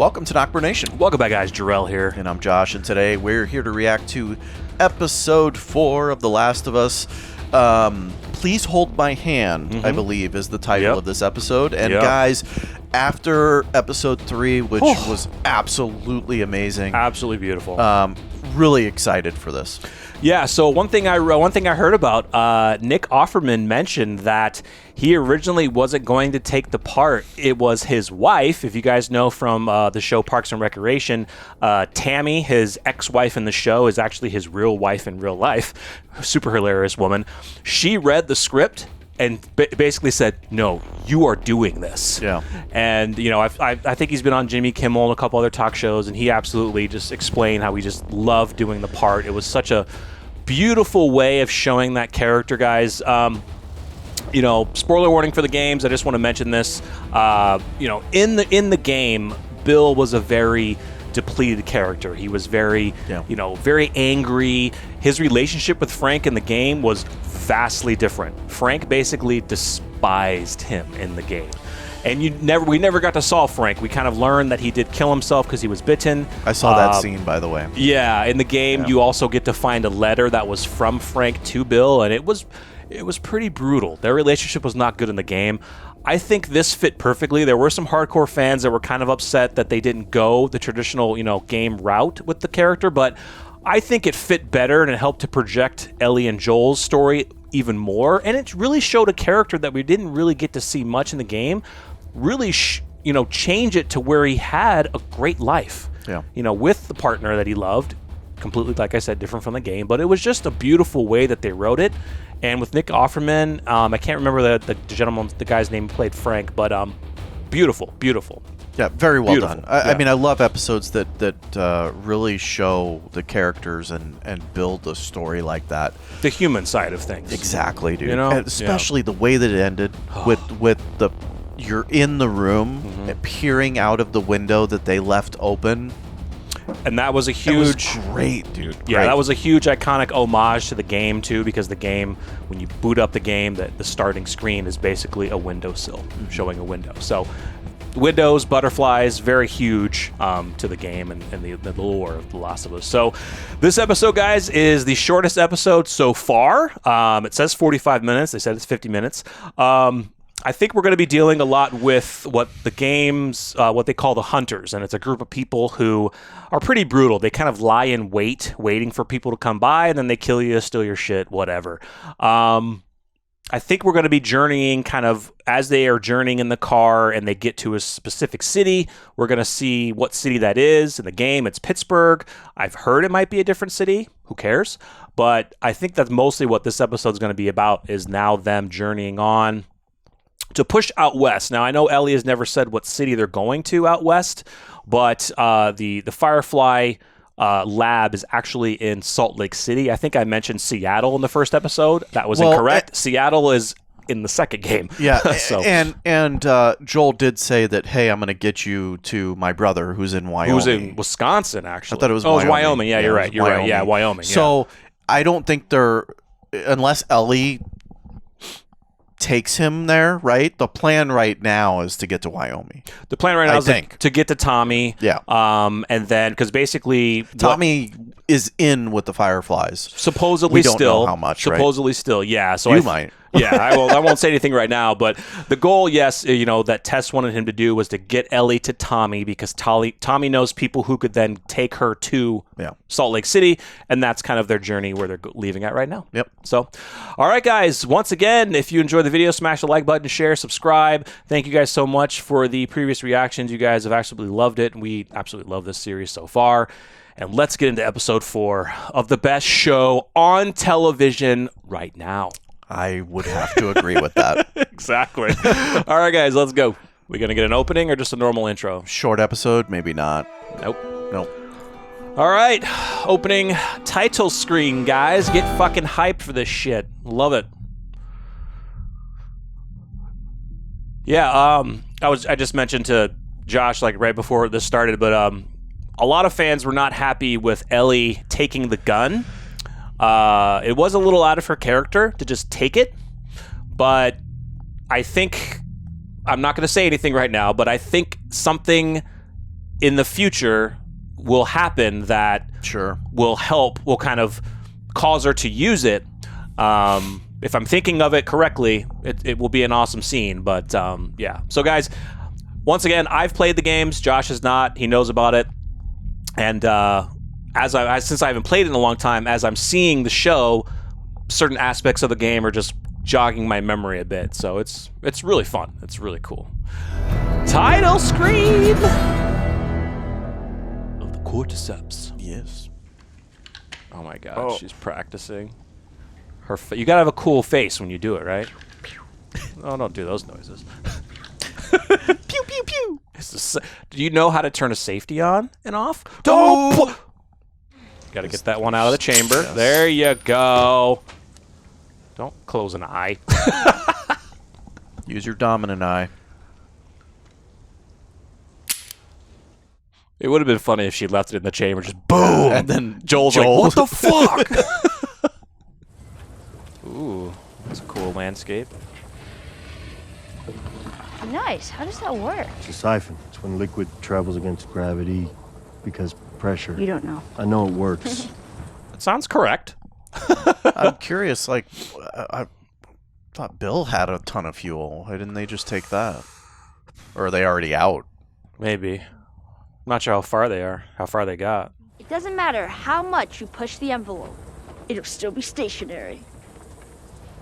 Welcome to NocBro Nation. Welcome back, guys. Jarrell here. And I'm Josh, and today we're here to react to episode 4 of The Last of Us. Please Hold My Hand, I believe, is the title of this episode. And guys, after episode 3, which was absolutely amazing. Absolutely beautiful. Really excited for this. Yeah, so one thing I heard about, Nick Offerman mentioned that he originally wasn't going to take the part. It was his wife, if you guys know from the show Parks and Recreation, Tammy, his ex-wife in the show, is actually his real wife in real life. Super hilarious woman. She read the script and basically said, no, you are doing this. Yeah. And, you know, I think he's been on Jimmy Kimmel and a couple other talk shows, and he absolutely just explained how he just loved doing the part. It was such a beautiful way of showing that character, guys. You know, spoiler warning for the games. I just want to mention this. You know, in the game, Bill was a very depleted character. He was very, you know, very angry. His relationship with Frank in the game was vastly different. Frank basically despised him in the game. And we never got to solve Frank. We kind of learned that he did kill himself because he was bitten. I saw that scene, by the way. Yeah, in the game, you also get to find a letter that was from Frank to Bill, and it was pretty brutal. Their relationship was not good in the game. I think this fit perfectly. There were some hardcore fans that were kind of upset that they didn't go the traditional, you know, game route with the character, but I think it fit better and it helped to project Ellie and Joel's story even more, and it really showed a character that we didn't really get to see much in the game really you know, change it to where he had a great life, you know, with the partner that he loved, completely, like I said, different from the game, but it was just a beautiful way that they wrote it. And with Nick Offerman, I can't remember the guy's name who played Frank, but beautiful. Yeah, very well done. I mean, I love episodes that really show the characters and build a story like that. The human side of things. Exactly, dude. You know? And especially the way that it ended with the you're in the room, peering out of the window that they left open. And that was a huge... That was great, dude. Yeah, great. That was a huge iconic homage to the game, too, because the game, when you boot up the game, the starting screen is basically a windowsill, showing a window. So, windows, butterflies, very huge to the game and the lore of The Last of Us. So, this episode, guys, is the shortest episode so far. It says 45 minutes. They said it's 50 minutes. I think we're going to be dealing a lot with what the games, what they call the hunters, and it's a group of people who are pretty brutal. They kind of lie in wait, waiting for people to come by, and then they kill you, steal your shit, whatever. I think we're going to be journeying kind of as they are journeying in the car and they get to a specific city. We're going to see what city that is. In the game, it's Pittsburgh. I've heard it might be a different city. Who cares? But I think that's mostly what this episode is going to be about, is now them journeying on to push out west. Now, I know Ellie has never said what city they're going to out west, but the Firefly lab is actually in Salt Lake City. I think I mentioned Seattle in the first episode. That was incorrect. Seattle is in the second game. Yeah, so. and Joel did say that, hey, I'm going to get you to my brother who's in Wyoming. Who's in Wisconsin, actually. I thought it was Wyoming. Wyoming. It was Wyoming. Yeah, you're right. You're right. Yeah, Wyoming. So I don't think they're, unless Ellie takes him there, right? The plan right now is to get to Wyoming. The plan right now is to get to Tommy. Yeah. And then, because basically Tommy is in with the Fireflies. Supposedly we don't still. Know how much, supposedly still, yeah. So you might. Yeah, I won't say anything right now, but the goal, yes, you know, that Tess wanted him to do was to get Ellie to Tommy, because Tommy knows people who could then take her to Salt Lake City, and that's kind of their journey where they're leaving at right now. Yep. So, all right, guys, once again, if you enjoyed the video, smash the like button, share, subscribe. Thank you guys so much for the previous reactions. You guys have absolutely loved it, and we absolutely love this series so far. And let's get into episode 4 of the best show on television right now. I would have to agree with that. Exactly. All right, guys, let's go. We going to get an opening or just a normal intro? Short episode, maybe not. Nope. Nope. All right. Opening title screen, guys. Get fucking hyped for this shit. Love it. Yeah, I just mentioned to Josh, like, right before this started, but a lot of fans were not happy with Ellie taking the gun. It was a little out of her character to just take it, but I think, I'm not going to say anything right now, but I think something in the future will happen that will kind of cause her to use it. If I'm thinking of it correctly, it will be an awesome scene. But yeah. So guys, once again, I've played the games. Josh has not. He knows about it. And since I haven't played it in a long time, as I'm seeing the show, certain aspects of the game are just jogging my memory a bit. So it's really fun. It's really cool. Title screen of the Cordyceps. Yes. Oh my God, she's practicing. You gotta have a cool face when you do it, right? Oh, don't do those noises. Pew pew pew. Do you know how to turn a safety on and off? Don't. Got to get that one out of the chamber. Yes. There you go. Don't close an eye. Use your dominant eye. It would have been funny if she left it in the chamber, just boom, and then Joel's like, "What the fuck?" Ooh, that's a cool landscape. Nice. How does that work? It's a siphon. It's when liquid travels against gravity because pressure. You don't know. I know it works. That sounds correct. I'm curious, like, I thought Bill had a ton of fuel. Why didn't they just take that? Or are they already out? Maybe. I'm not sure how far they got. It doesn't matter how much you push the envelope. It'll still be stationary.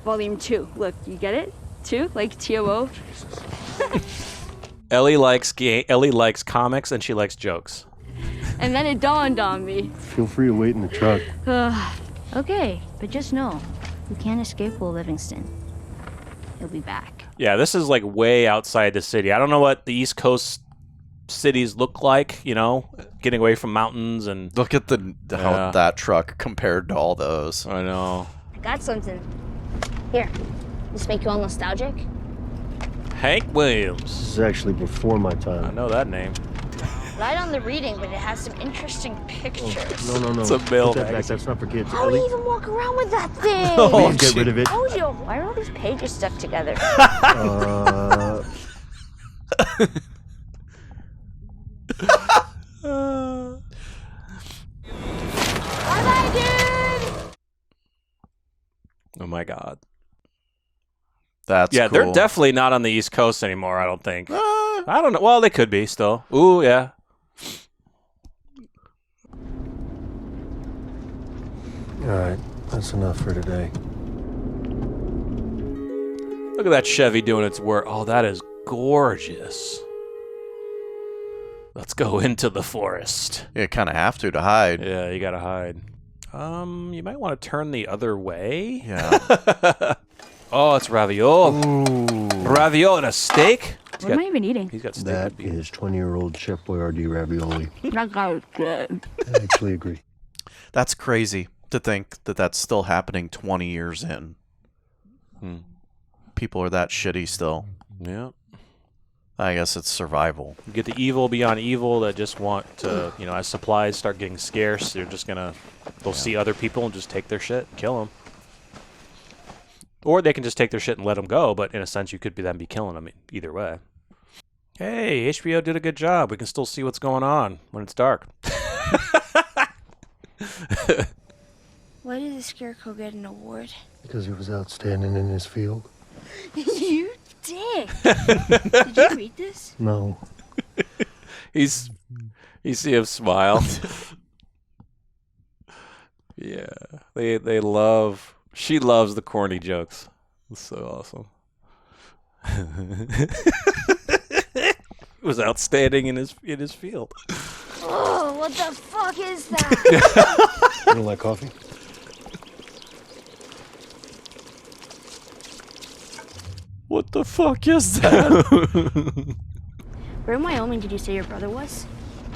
Volume 2. Look, you get it? 2? Like TOO? Ellie likes comics and she likes jokes. And then it dawned on me. Feel free to wait in the truck. Okay, but just know, you can't escape Will Livingston. He'll be back. Yeah, this is like way outside the city. I don't know what the East Coast cities look like, you know, getting away from mountains and... Look at how that truck compared to all those. I know. I got something. Here, this make you all nostalgic? Hank Williams. This is actually before my time. I know that name. Light on the reading, but it has some interesting pictures. Oh, no. It's a mail Put that back. magazine. That's not for kids. How do you even walk around with that thing? Please get rid of it. Told you. Why are all these pages stuck together? Bye-bye, dude! Oh my God. That's cool. They're definitely not on the East Coast anymore, I don't think. I don't know. Well, they could be still. Ooh, yeah. All right, that's enough for today. Look at that Chevy doing its work. Oh, that is gorgeous. Let's go into the forest. You kind of have to hide. Yeah, you gotta hide. You might want to turn the other way. Yeah. Oh, it's ravioli. Ooh. Ravioli and a steak? What am I even eating? He's got steak. That is 20-year-old Chef Boyardee ravioli. That guy is good. I actually agree. That's crazy to think that that's still happening 20 years in. People are that shitty still. Yeah. I guess it's survival. You get the evil beyond evil that just want to, you know, as supplies start getting scarce, they'll see other people and just take their shit and kill them. Or they can just take their shit and let them go, but in a sense, you could be killing them either way. Hey, HBO did a good job. We can still see what's going on when it's dark. Why did the Scarecrow get an award? Because he was outstanding in his field. You dick! Did you read this? No. You see him smile. Yeah, she loves the corny jokes. It's so awesome. It was outstanding in his field. Oh, what the fuck is that? You don't like coffee? What the fuck is that? Where in Wyoming did you say your brother was?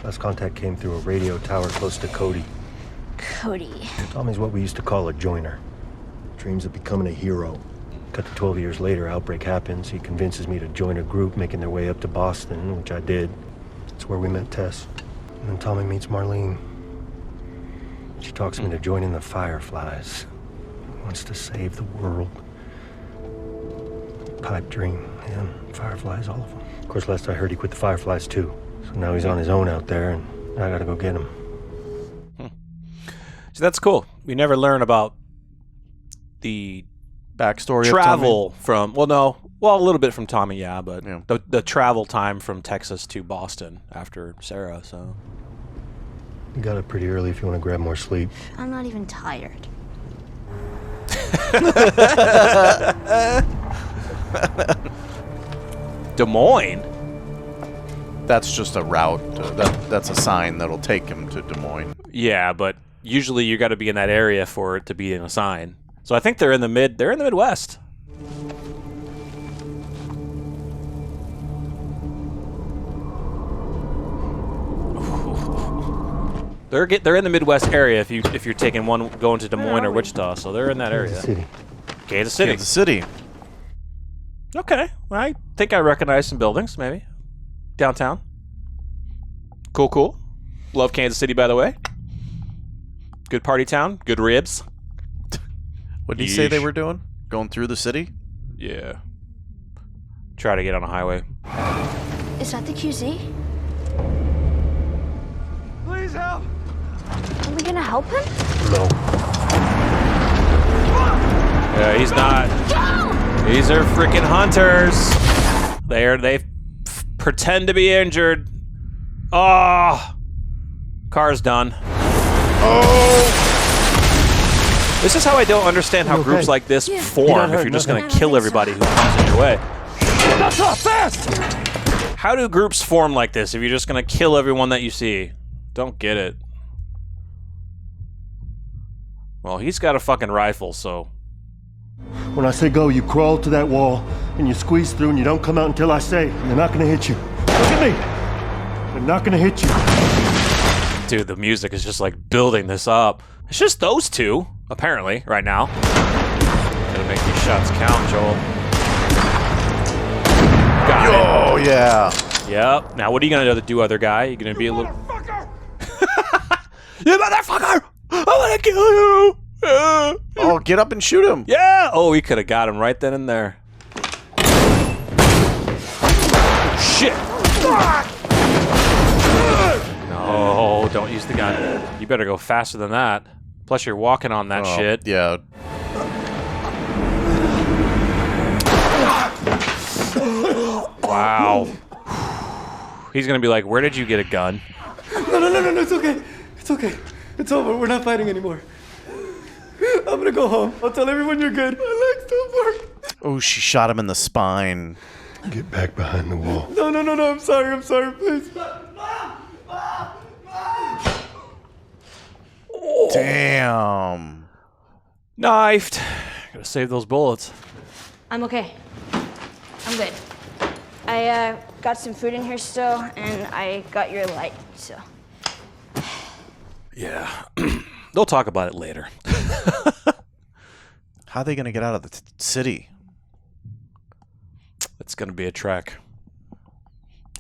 Last contact came through a radio tower close to Cody. Cody. Tommy's what we used to call a joiner. Dreams of becoming a hero. Cut to 12 years later, outbreak happens. He convinces me to join a group making their way up to Boston, which I did. That's where we met Tess. And then Tommy meets Marlene. She talks me to join in the Fireflies. Wants to save the world. Pipe dream, yeah, Fireflies, all of them. Of course, last I heard, he quit the Fireflies too. So now he's on his own out there, and I gotta go get him. So that's cool. We never learn about the backstory travel of Tommy? from, a little bit from Tommy, yeah, but the travel time from Texas to Boston after Sarah, so. You got up pretty early if you want to grab more sleep. I'm not even tired. Des Moines? That's just a route. That's a sign that'll take him to Des Moines. Yeah, but usually you got to be in that area for it to be in a sign. So I think they're in the Midwest. They're in the Midwest area if you're taking one going to Des Moines or Wichita, so they're in that area. Kansas City. Kansas City. Okay, I think I recognize some buildings, maybe. Downtown. Cool. Love Kansas City, by the way. Good party town. Good ribs. What did he say they were doing? Going through the city? Yeah. Try to get on a highway. Is that the QZ? Please help! Are we gonna help him? No. Yeah, he's not. These are freaking hunters. They pretend to be injured. Oh, car's done. Oh! This is how I don't understand how groups like this form if you're just going to kill everybody who comes in your way. That's not fast! How do groups form like this if you're just going to kill everyone that you see? Don't get it. Well, he's got a fucking rifle, so... When I say go, you crawl to that wall, and you squeeze through, and you don't come out until I say. And they're not gonna hit you. Look at me! They're not gonna hit you. Dude, the music is just like building this up. It's just those two, apparently, right now. Gotta make these shots count, Joel. Got it. Oh, yeah. Yep. Now, what are you gonna do, other guy? You gonna be a little... You motherfucker! I'm gonna kill you! Oh, get up and shoot him. Yeah! Oh, we could have got him right then and there. Shit! No, don't use the gun. You better go faster than that. Plus, you're walking on that shit. Yeah. Wow. He's gonna be like, where did you get a gun? No, it's okay. It's okay. It's over. We're not fighting anymore. I'm gonna go home. I'll tell everyone you're good. My legs don't work. Oh, she shot him in the spine. Get back behind the wall. No. I'm sorry, please. Damn. Knifed. Gotta save those bullets. I'm okay. I'm good. I got some food in here still, and I got your light, so. Yeah. They'll talk about it later. How are they going to get out of the city? It's going to be a trek.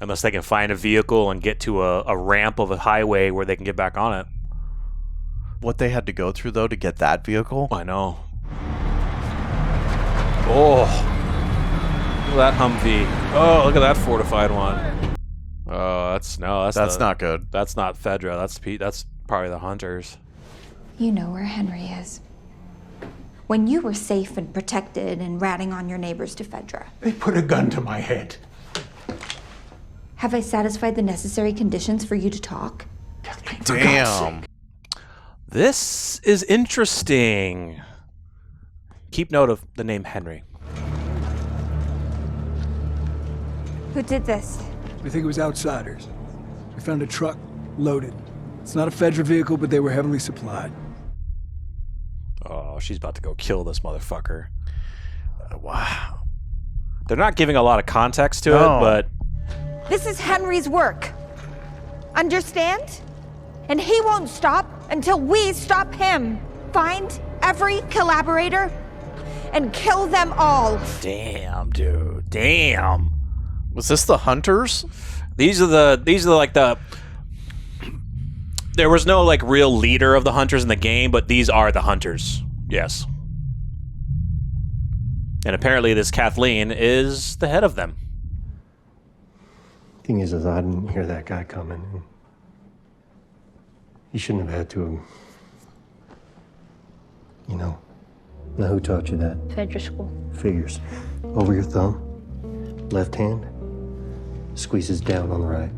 Unless they can find a vehicle and get to a ramp of a highway where they can get back on it. What they had to go through, though, to get that vehicle? I know. Oh. Look at that Humvee. Oh, look at that fortified one. Oh, that's not good. That's not Fedra. That's probably the hunters. You know where Henry is. When you were safe and protected and ratting on your neighbors to Fedra. They put a gun to my head. Have I satisfied the necessary conditions for you to talk? Damn. This is interesting. Keep note of the name Henry. Who did this? We think it was outsiders. We found a truck loaded. It's not a Fedra vehicle, but they were heavily supplied. Oh, she's about to go kill this motherfucker. Wow. They're not giving a lot of context to it, but... This is Henry's work. Understand? And he won't stop until we stop him. Find every collaborator and kill them all. Damn, dude. Damn. Was this the hunters? These are like the... There was no like real leader of the hunters in the game, but these are the hunters. Yes. And apparently this Kathleen is the head of them. Thing is, I didn't hear that guy coming. He shouldn't have had to. You know. Now, who taught you that? Fedra school. Figures. Over your thumb. Left hand. Squeezes down on the right.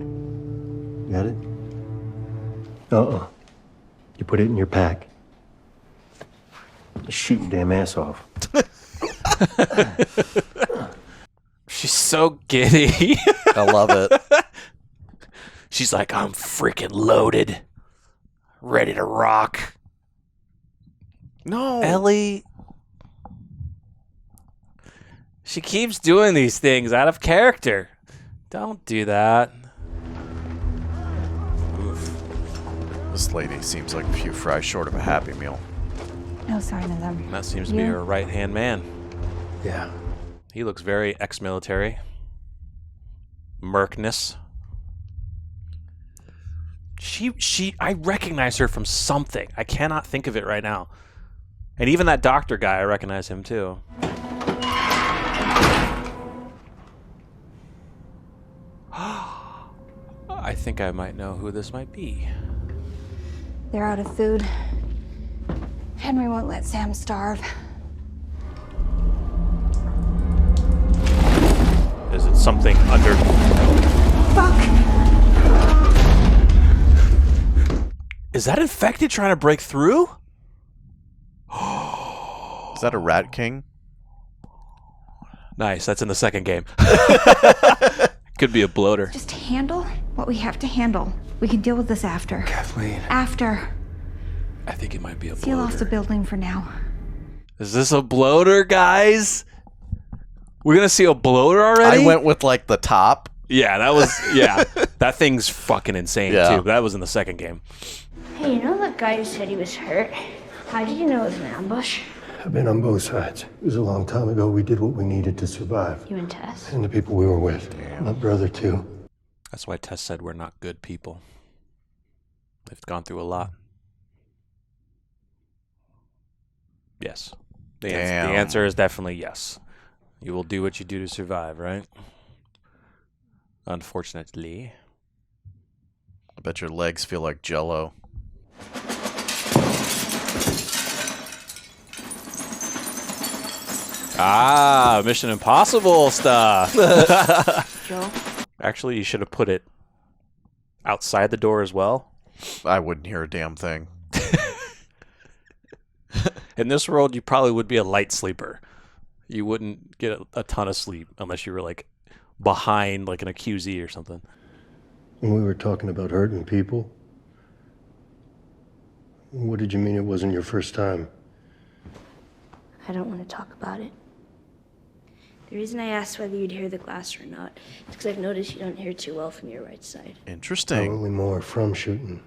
Got it? You put it in your pack. Shoot your damn ass off. She's so giddy. I love it. She's like, I'm freaking loaded. Ready to rock. No. Ellie. She keeps doing these things out of character. Don't do that. Oof. This lady seems like a few fries short of a Happy Meal. No sign of them. That seems to be her right-hand man. Yeah. He looks very ex-military. Merkness. I recognize her from something. I cannot think of it right now. And even that doctor guy, I recognize him too. I think I might know who this might be. They're out of food. Henry won't let Sam starve. Is it something under... Fuck! Is that infected trying to break through? Is that a Rat King? Nice, that's in the second game. Could be a bloater. Just handle what we have to handle. We can deal with this after. Kathleen. After. I think it might be a Seal off the bloater. building for now. Is this a bloater, guys? We're gonna see a bloater already? I went with like the top. Yeah, that was... Yeah, that thing's fucking insane, Yeah. too. That was in the second game. Hey, you know that guy who said he was hurt? How did you know it was an ambush? I've been on both sides. It was a long time ago. We did what we needed to survive. You and Tess? And the people we were with. My brother, too. That's why Tess said we're not good people. They've gone through a lot. Yes. The answer is definitely yes. You will do what you do to survive, right? Unfortunately. I bet your legs feel like Jell-O. Ah, Mission Impossible stuff. Joe? Actually, you should have put it outside the door as well. I wouldn't hear a damn thing. In this world, you probably would be a light sleeper. You wouldn't get a ton of sleep unless you were like behind like an accusee or something. When we were talking about hurting people, what did you mean it wasn't your first time? I don't want to talk about it. The reason I asked whether you'd hear the glass or not is because I've noticed you don't hear too well from your right side. Interesting. Probably more from shooting.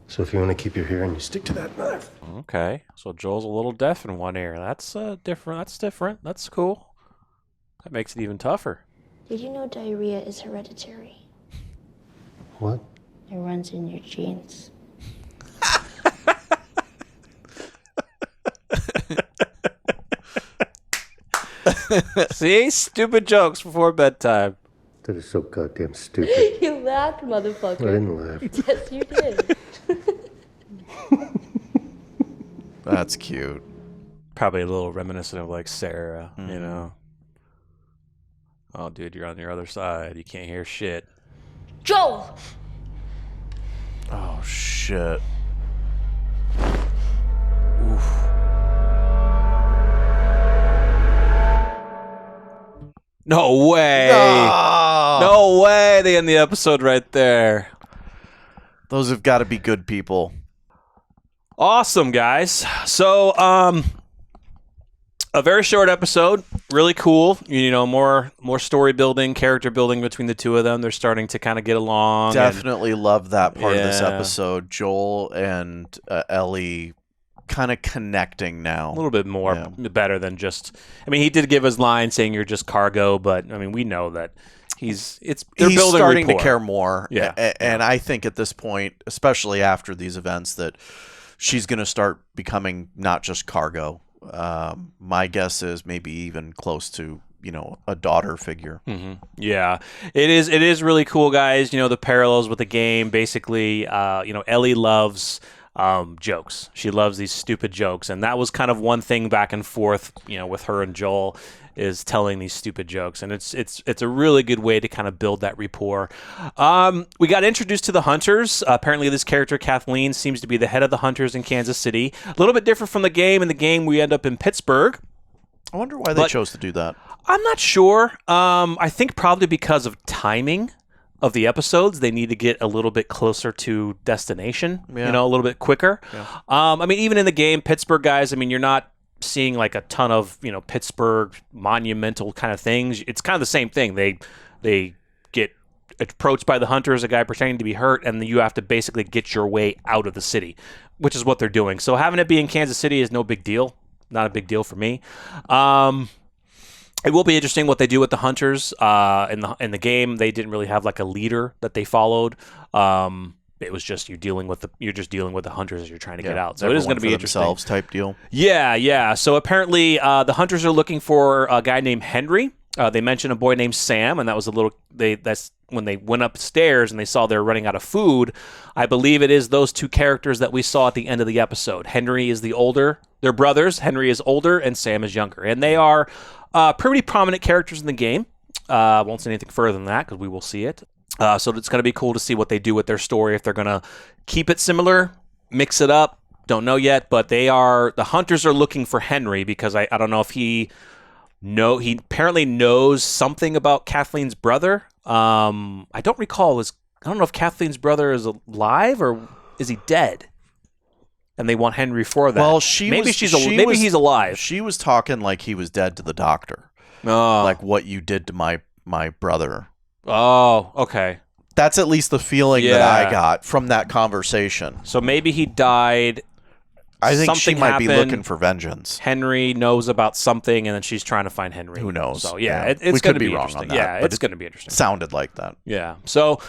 So if you want to keep your hearing, you stick to that knife. Okay, so Joel's a little deaf in one ear. That's different. That's different. That's cool. That makes it even tougher. Did you know diarrhea is hereditary? What? It runs in your genes. See? Stupid jokes before bedtime. That is so goddamn stupid. You laughed, motherfucker. I didn't laugh. Yes, you did. That's cute. Probably a little reminiscent of like Sarah, you know. Oh, dude, you're on your other side. You can't hear shit. Joel! Oh, shit. Oof. No way. No way. They end the episode right there. Those have got to be good people. Awesome, guys. So, a very short episode, really cool. You know, more story building, character building between the two of them. They're starting to kind of get along. Definitely love that part of this Yeah. episode. Joel and Ellie kind of connecting now. A little bit more better than just. I mean, he did give his line saying you're just cargo, but I mean, we know that they're He's building starting rapport. to care more. Yeah. And I think at this point, especially after these events, that she's going to start becoming not just cargo. My guess is maybe even close to, a daughter figure. Yeah, it is really cool, guys. The parallels with the game. Basically, Ellie loves jokes. She loves these stupid jokes, and that was kind of one thing back and forth, with her and Joel, is telling these stupid jokes, and it's a really good way to kind of build that rapport. We got introduced to the Hunters. Apparently, this character Kathleen seems to be the head of the Hunters in Kansas City. A little bit different from the game. In the game, we end up in Pittsburgh. I wonder why they chose to do that. I'm not sure. I think probably because of timing of the episodes, they need to get a little bit closer to destination, a little bit quicker. Yeah. Even in the game, Pittsburgh, guys, you're not seeing like a ton of, Pittsburgh monumental kind of things. It's kind of the same thing. They get approached by the Hunters, a guy pretending to be hurt, and then you have to basically get your way out of the city, which is what they're doing. So having it be in Kansas City is no big deal. Not a big deal for me. It will be interesting what they do with the Hunters. In the game, they didn't really have like a leader that they followed. It was just you're just dealing with the Hunters as you're trying to get out. So it is going to be interesting. Type deal. Yeah. So apparently, the Hunters are looking for a guy named Henry. They mentioned a boy named Sam, and that was that's when they went upstairs and they saw they were running out of food. I believe it is those two characters that we saw at the end of the episode. Henry is the older. They're brothers. Henry is older and Sam is younger. And they are pretty prominent characters in the game. Won't say anything further than that because we will see it. So it's going to be cool to see what they do with their story. If they're going to keep it similar, mix it up, don't know yet. But the Hunters are looking for Henry because I don't know if he apparently knows something about Kathleen's brother. I don't recall. I don't know if Kathleen's brother is alive or is he dead? And they want Henry for that. Well, maybe he's alive. She was talking like he was dead to the doctor. Oh. Like what you did to my brother. Oh, okay. That's at least the feeling that I got from that conversation. So maybe he died. I think she might be happened. looking for vengeance. Henry knows about something, and then she's trying to find Henry. Who knows? So it's going to be wrong on that. Yeah, it's going to be interesting. Sounded like that. Yeah. So,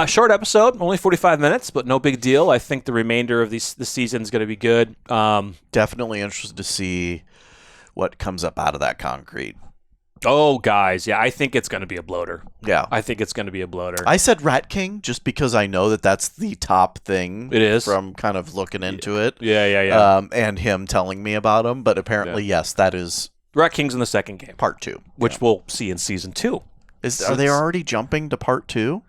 short episode, only 45 minutes, but no big deal. I think the remainder of the season is going to be good. Definitely interested to see what comes up out of that concrete. Oh, guys, yeah, I think it's going to be a bloater. Yeah. I think it's going to be a bloater. I said Rat King just because I know that that's the top thing. It is. From kind of looking into it. Yeah. And him telling me about him. But apparently, yes, that is... Rat King's in the second game. Part 2. Which we'll see in Season 2. Are they already jumping to Part 2?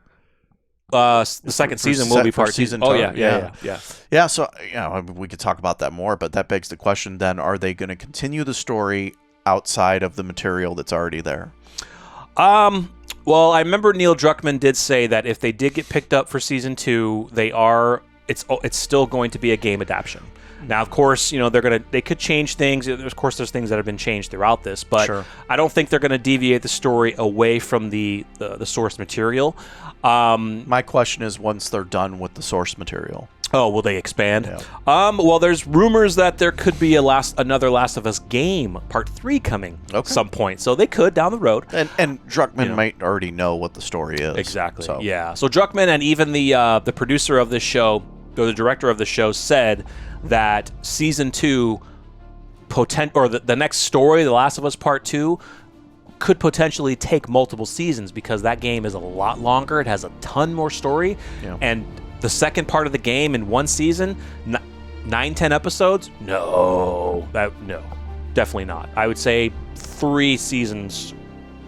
The second season will be Part 2. Season Oh, 2. Yeah. Yeah, so we could talk about that more, but that begs the question then, are they going to continue the story outside of the material that's already there? Well, I remember Neil Druckmann did say that if they did get picked up for Season 2, it's still going to be a game adaptation. Now, of course, they could change things. Of course, there's things that have been changed throughout this, but sure. I don't think they're going to deviate the story away from the source material. My question is, once they're done with the source material, oh, will they expand? Yeah. Well, there's rumors that there could be another Last of Us game, Part 3, coming at some point. So they could down the road. And Druckmann might already know what the story is. Exactly. So. Yeah. So Druckmann and even the producer of this show, or the director of the show, said that Season 2, the next story, The Last of Us Part 2, could potentially take multiple seasons because that game is a lot longer. It has a ton more story. Yeah. And the second part of the game in one season, 9-10 episodes? No, definitely not. I would say 3 seasons.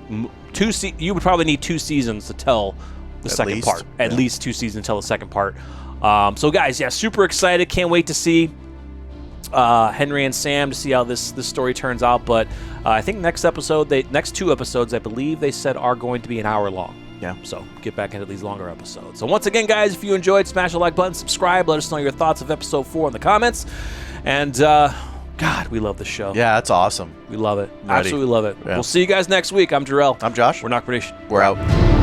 You would probably need 2 seasons to tell the second part. At least 2 seasons to tell the second part. So guys, super excited. Can't wait to see Henry and Sam, to see how this story turns out. But I think next 2 episodes, I believe they said, are going to be an hour long. Yeah. So get back into these longer episodes. So once again, guys, if you enjoyed, smash the like button, subscribe, let us know your thoughts of episode 4 in the comments. And God, we love this show. Yeah, that's awesome. We love it. Absolutely love it. Yeah. We'll see you guys next week. I'm Jarrell. I'm Josh. We're NocBro Nation. We're out.